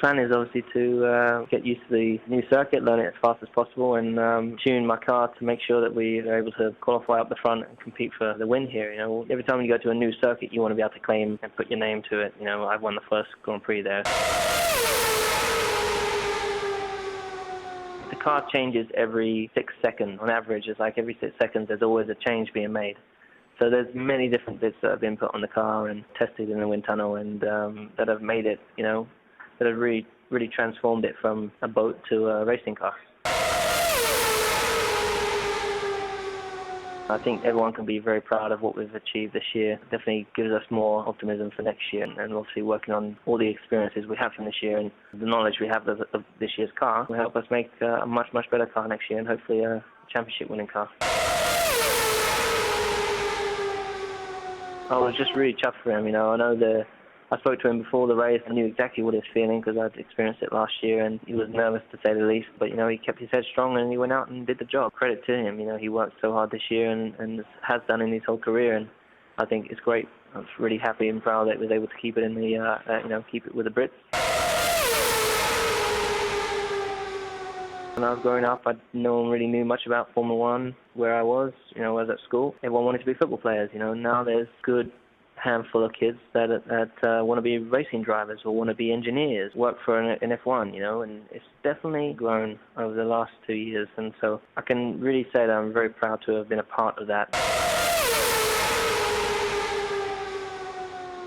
plan is obviously to get used to the new circuit, learn it as fast as possible, and tune my car to make sure that we are able to qualify up the front and compete for the win here. Every time you go to a new circuit, you want to be able to claim and put your name to it. I've won the first Grand Prix there. The car changes every 6 seconds. On average, it's like every 6 seconds there's always a change being made. So there's many different bits that have been put on the car and tested in the wind tunnel, and that have made it, that have really transformed it from a boat to a racing car. I think everyone can be very proud of what we've achieved this year. It definitely gives us more optimism for next year, and obviously working on all the experiences we have from this year and the knowledge we have of this year's car will help us make a much, much better car next year, and hopefully a championship-winning car. I was just really chuffed for him. I spoke to him before the race. I knew exactly what he was feeling because I'd experienced it last year, and he was nervous to say the least. But he kept his head strong and he went out and did the job. Credit to him. He worked so hard this year and has done in his whole career. And I think it's great. I'm really happy and proud that he was able to keep it in the keep it with the Brits. When I was growing up, no one really knew much about Formula One where I was. I was at school. Everyone wanted to be football players. Now there's good handful of kids that want to be racing drivers or want to be engineers, work for an F1, and it's definitely grown over the last 2 years. And so I can really say that I'm very proud to have been a part of that.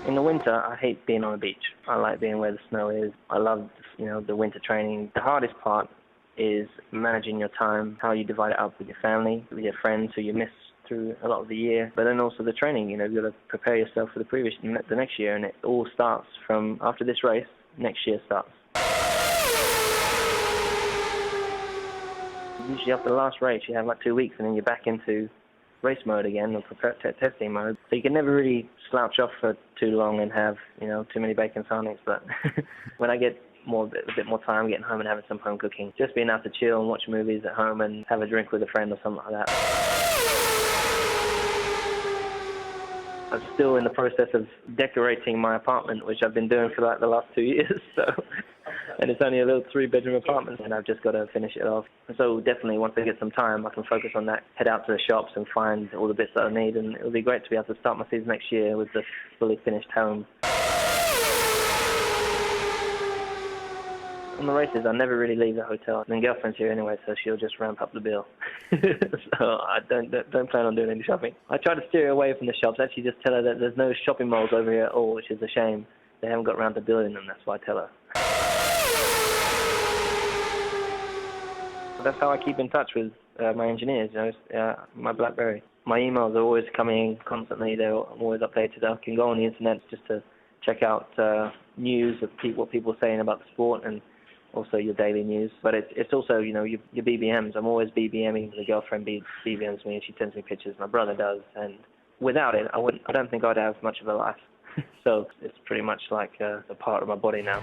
In the winter, I hate being on the beach. I like being where the snow is. I love, the winter training. The hardest part is managing your time, how you divide it up with your family, with your friends who you miss through a lot of the year, but then also the training. You've got to prepare yourself for the next year, and it all starts from after this race. Next year starts. Usually after the last race, you have like 2 weeks, and then you're back into race mode again, or testing mode. So you can never really slouch off for too long and have too many bacon sarnies. But when I get a bit more time getting home and having some home cooking, just being able to chill and watch movies at home and have a drink with a friend or something like that. I'm still in the process of decorating my apartment, which I've been doing for like the last 2 years. And it's only a little 3-bedroom apartment, and I've just got to finish it off. So definitely, once I get some time, I can focus on that, head out to the shops and find all the bits that I need, and it'll be great to be able to start my season next year with the fully finished home. On the races, I never really leave the hotel. My girlfriend's here anyway, so she'll just ramp up the bill. So I don't plan on doing any shopping. I try to steer her away from the shops. Actually, just tell her that there's no shopping malls over here at all, which is a shame. They haven't got around to building them. That's why I tell her. That's how I keep in touch with my engineers. My BlackBerry. My emails are always coming constantly. They're always updated. I can go on the internet just to check out news of what people are saying about the sport, and also your daily news. But it's also, your BBMs. I'm always BBMing. The girlfriend BBMs me, and she sends me pictures. My brother does. And without it, I don't think I'd have much of a life. So it's pretty much like a part of my body now.